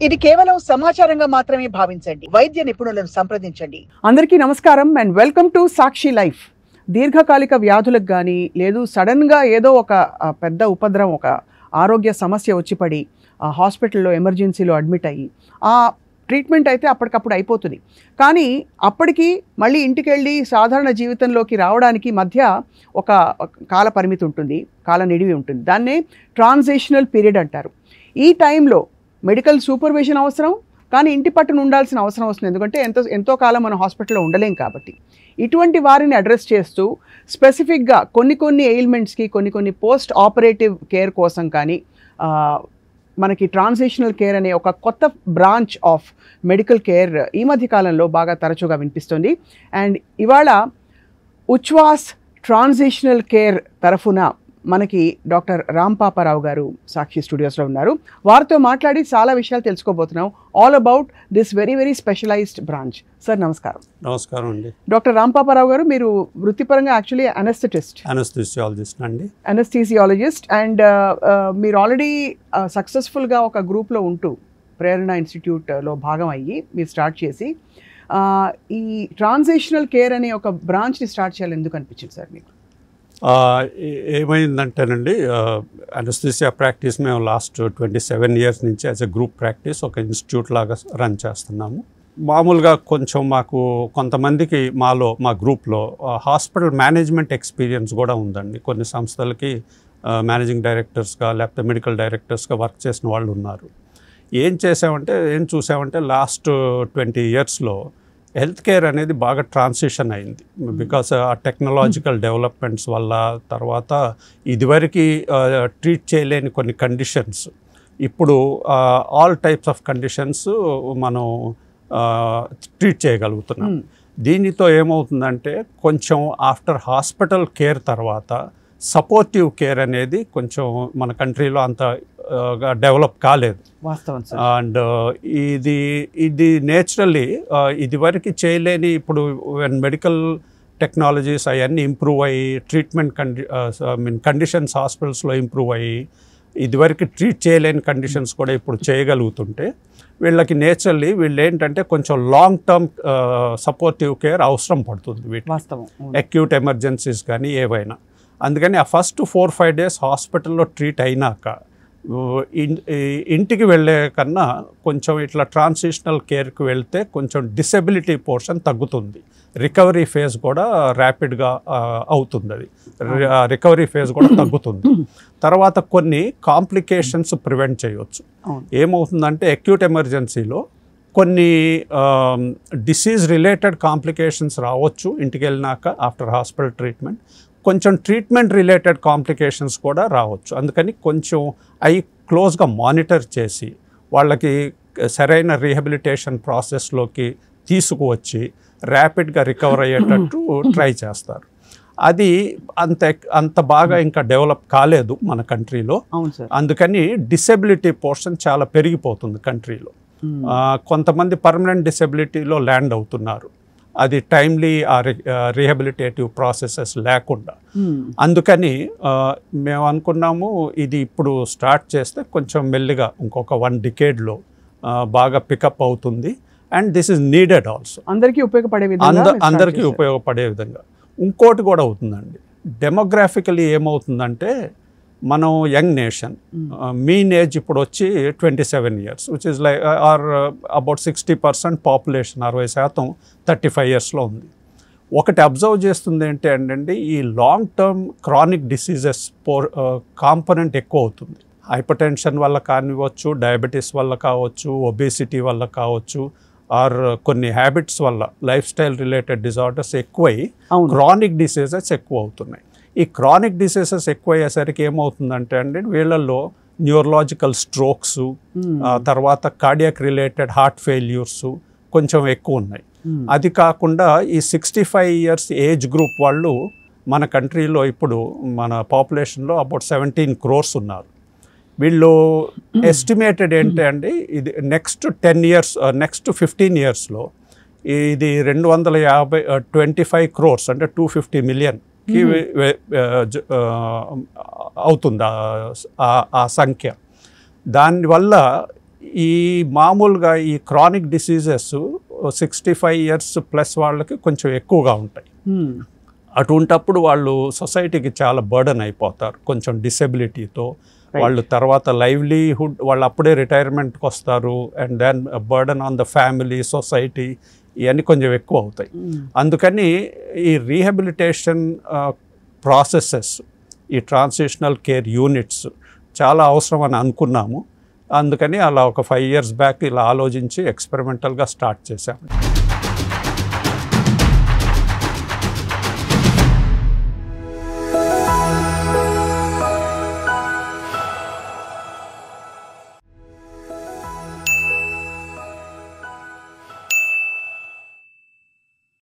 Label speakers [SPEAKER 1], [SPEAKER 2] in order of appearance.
[SPEAKER 1] ఇది కేవలం సమాచారంగా మాత్రమే భావించండి. వైద్య నిపుణులను సంప్రదించండి.
[SPEAKER 2] అందరికీ నమస్కారం and welcome to Sakshi life. దీర్ఘకాలిక వ్యాధులకు కానీ లేదు సడన్గా ఏదో ఒక పెద్ద ఉపద్రవం, ఒక ఆరోగ్య సమస్య వచ్చి పడి హాస్పిటల్లో ఎమర్జెన్సీలో అడ్మిట్ అయ్యి ఆ ట్రీట్మెంట్ అయితే అప్పటికప్పుడు అయిపోతుంది. కానీ అప్పటికి మళ్ళీ ఇంటికి వెళ్ళి సాధారణ జీవితంలోకి రావడానికి మధ్య ఒక కాల పరిమితి ఉంటుంది, కాల నిడివి ఉంటుంది. దాన్నే ట్రాన్సిషనల్ పీరియడ్ అంటారు. ఈ టైంలో మెడికల్ సూపర్విజన్ అవసరం, కానీ ఇంటి పట్టున ఉండాల్సిన అవసరం వస్తుంది. ఎందుకంటే ఎంతో కాలం మనం హాస్పిటల్లో ఉండలేం కాబట్టి. ఇటువంటి వారిని అడ్రస్ చేస్తూ స్పెసిఫిక్గా కొన్ని ఎయిల్మెంట్స్కి కొన్ని పోస్ట్ ఆపరేటివ్ కేర్ కోసం కానీ మనకి ట్రాన్సిషనల్ కేర్ అనే ఒక కొత్త బ్రాంచ్ ఆఫ్ మెడికల్ కేర్ ఈ మధ్య కాలంలో బాగా తరచుగా వినిపిస్తుంది. అండ్ ఇవాళ ఉచ్ఛ్వాస్ ట్రాన్సిషనల్ కేర్ తరఫున మనకి డాక్టర్ రాంపాపారావు గారు సాక్షి స్టూడియోస్లో ఉన్నారు. వారితో మాట్లాడి చాలా విషయాలు తెలుసుకోబోతున్నాం, all about this very specialised branch. Sir నమస్కారం.
[SPEAKER 3] నమస్కారం అండి.
[SPEAKER 2] డాక్టర్ రాంపాపారావు గారు, మీరు వృత్తిపరంగా యాక్చువల్లీ అనస్థిసియాలజిస్ట్ అండ్ మీరు ఆల్రెడీ సక్సెస్ఫుల్గా ఒక గ్రూప్లో ఉంటూ ప్రేరణ ఇన్స్టిట్యూట్లో భాగం అయ్యి మీరు స్టార్ట్ చేసి ఈ ట్రాన్సిషనల్ కేర్ అనే ఒక బ్రాంచ్ని స్టార్ట్ చేయాలి ఎందుకు అనిపించింది సార్ మీకు?
[SPEAKER 3] ఏమైందంటేనండి, అనస్థీసియా ప్రాక్టీస్ మేము లాస్ట్ 27 years నుంచి యాజ్ ఎ గ్రూప్ ప్రాక్టీస్ ఒక ఇన్స్టిట్యూట్ లాగా రన్ చేస్తున్నాము. మామూలుగా కొంచెం మాకు కొంతమందికి మా గ్రూప్లో హాస్పిటల్ మేనేజ్మెంట్ ఎక్స్పీరియన్స్ కూడా ఉందండి. కొన్ని సంస్థలకి మేనేజింగ్ డైరెక్టర్స్గా లేకపోతే మెడికల్ డైరెక్టర్స్గా వర్క్ చేసిన వాళ్ళు ఉన్నారు. ఏం చూసామంటే లాస్ట్ 20 yearsలో హెల్త్ కేర్ అనేది బాగా ట్రాన్సిషన్ అయింది. బికాస్ ఆ టెక్నాలజికల్ డెవలప్మెంట్స్ వల్ల, తర్వాత ఇదివరకు ట్రీట్ చేయలేని కొన్ని కండిషన్స్ ఇప్పుడు ఆల్ టైప్స్ ఆఫ్ కండిషన్స్ మనం ట్రీట్ చేయగలుగుతున్నాం. దీనితో ఏమవుతుందంటే కొంచెం ఆఫ్టర్ హాస్పిటల్ కేర్ తర్వాత సపోర్టివ్ కేర్ అనేది కొంచెం మన కంట్రీలో అంత డెవలప్ కాలేదు. అండ్ ఇది నేచురల్లీ ఇదివరకు చేయలేని, ఇప్పుడు మెడికల్ టెక్నాలజీస్ అవన్నీ ఇంప్రూవ్ అయ్యి ట్రీట్మెంట్ కండిషన్స్ హాస్పిటల్స్లో ఇంప్రూవ్ అయ్యి ఇదివరకు ట్రీట్ చేయలేని కండిషన్స్ కూడా ఇప్పుడు చేయగలుగుతుంటే వీళ్ళకి నేచురల్లీ ఏంటంటే కొంచెం లాంగ్ టర్మ్ సపోర్టివ్ కేర్ అవసరం పడుతుంది వీటి అక్యూట్ ఎమర్జెన్సీస్ కానీ ఏవైనా. అందుకని ఆ ఫస్ట్ 4-5 days హాస్పిటల్లో ట్రీట్ అయినాక ఇంటికి వెళ్ళే కన్నా కొంచెం ఇట్లా ట్రాన్సిషనల్ కేర్కి వెళ్తే కొంచెం డిసెబిలిటీ పోర్షన్ తగ్గుతుంది, రికవరీ ఫేజ్ కూడా ర్యాపిడ్గా అవుతుంది, అది రికవరీ ఫేజ్ కూడా తగ్గుతుంది. తర్వాత కొన్ని కాంప్లికేషన్స్ ప్రివెంట్ చేయవచ్చు. ఏమవుతుందంటే అక్యూట్ ఎమర్జెన్సీలో కొన్ని డిసీజ్ రిలేటెడ్ కాంప్లికేషన్స్ రావచ్చు ఇంటికి వెళ్ళినాక ఆఫ్టర్ హాస్పిటల్ ట్రీట్మెంట్. కొంచెం ట్రీట్మెంట్ రిలేటెడ్ కాంప్లికేషన్స్ కూడా రావచ్చు. అందుకని కొంచెం అవి క్లోజ్గా మానిటర్ చేసి వాళ్ళకి సరైన రీహబిలిటేషన్ ప్రాసెస్లోకి తీసుకువచ్చి ర్యాపిడ్గా రికవర్ అయ్యేటట్టు ట్రై చేస్తారు. అది అంత బాగా ఇంకా డెవలప్ కాలేదు మన కంట్రీలో. అందుకని డిసెబిలిటీ పోర్షన్ చాలా పెరిగిపోతుంది కంట్రీలో. కొంతమంది పర్మనెంట్ డిసెబిలిటీలో ల్యాండ్ అవుతున్నారు, అది టైమ్లీ ఆ రీహబిలిటేటివ్ ప్రాసెసెస్ లేకుండా. అందుకని మేము అనుకున్నాము ఇది ఇప్పుడు స్టార్ట్ చేస్తే కొంచెం మెల్లిగా ఇంకొక 1 decadeలో బాగా పికప్ అవుతుంది. And this is needed also, అందరికీ ఉపయోగపడే విధంగా. ఇంకోటి కూడా అవుతుందండి, డెమోగ్రాఫికలీ ఏమవుతుందంటే మనం యంగ్ నేషన్, మీన్ ఏజ్ ఇప్పుడు వచ్చి 27 years, which is like or about 60% population, 60% 35 yearsలో ఉంది. ఒకటి అబ్జర్వ్ చేస్తుంది ఏంటంటే ఈ long term chronic diseases component ఎక్కువ అవుతుంది. హైపర్ టెన్షన్ వల్ల కానివ్వచ్చు, డయాబెటీస్ వల్ల కావచ్చు, ఒబేసిటీ వల్ల కావచ్చు, ఆర్ కొన్ని హ్యాబిట్స్ వల్ల, లైఫ్ స్టైల్ రిలేటెడ్ డిజార్డర్స్ ఎక్కువై క్రానిక్ డిసీజెస్ ఎక్కువ అవుతున్నాయి. ఈ క్రానిక్ డిసీజెస్ ఎక్కువ అయ్యేసరికి ఏమవుతుందంటే వీళ్ళల్లో న్యూరలాజికల్ స్ట్రోక్స్, తర్వాత కార్డియాక్ రిలేటెడ్ హార్ట్ ఫెయిల్యూర్స్ కొంచెం ఎక్కువ ఉన్నాయి. అది కాకుండా ఈ 65 years ఏజ్ గ్రూప్ వాళ్ళు మన కంట్రీలో ఇప్పుడు మన పాపులేషన్లో అబౌట్ 17 crores ఉన్నారు. వీళ్ళు ఎస్టిమేటెడ్ ఏంటంటే ఇది నెక్స్ట్ 10 years, నెక్స్ట్ 15 yearsలో ఇది 25 crores అంటే 250 million అవుతుంది ఆ సంఖ్య. దానివల్ల ఈ మామూలుగా ఈ క్రానిక్ డిసీజెస్ 65 years ప్లస్ వాళ్ళకి కొంచెం ఎక్కువగా ఉంటాయి. అటువంటప్పుడు వాళ్ళు సొసైటీకి చాలా బర్డన్ అయిపోతారు కొంచెం డిసెబిలిటీతో. వాళ్ళు తర్వాత లైవ్లీహుడ్ వాళ్ళు అప్పుడే రిటైర్మెంట్కి వస్తారు. And then burden on the family, society ఇవన్నీ కొంచెం ఎక్కువ అవుతాయి. అందుకని ఈ రీహాబిలిటేషన్ ప్రాసెసెస్, ఈ ట్రాన్సిషనల్ కేర్ యూనిట్స్ చాలా అవసరం అని అనుకున్నాము. అందుకని అలా ఒక 5 years బ్యాక్ ఇలా ఆలోచించి ఎక్స్పెరిమెంటల్గా స్టార్ట్ చేశాము.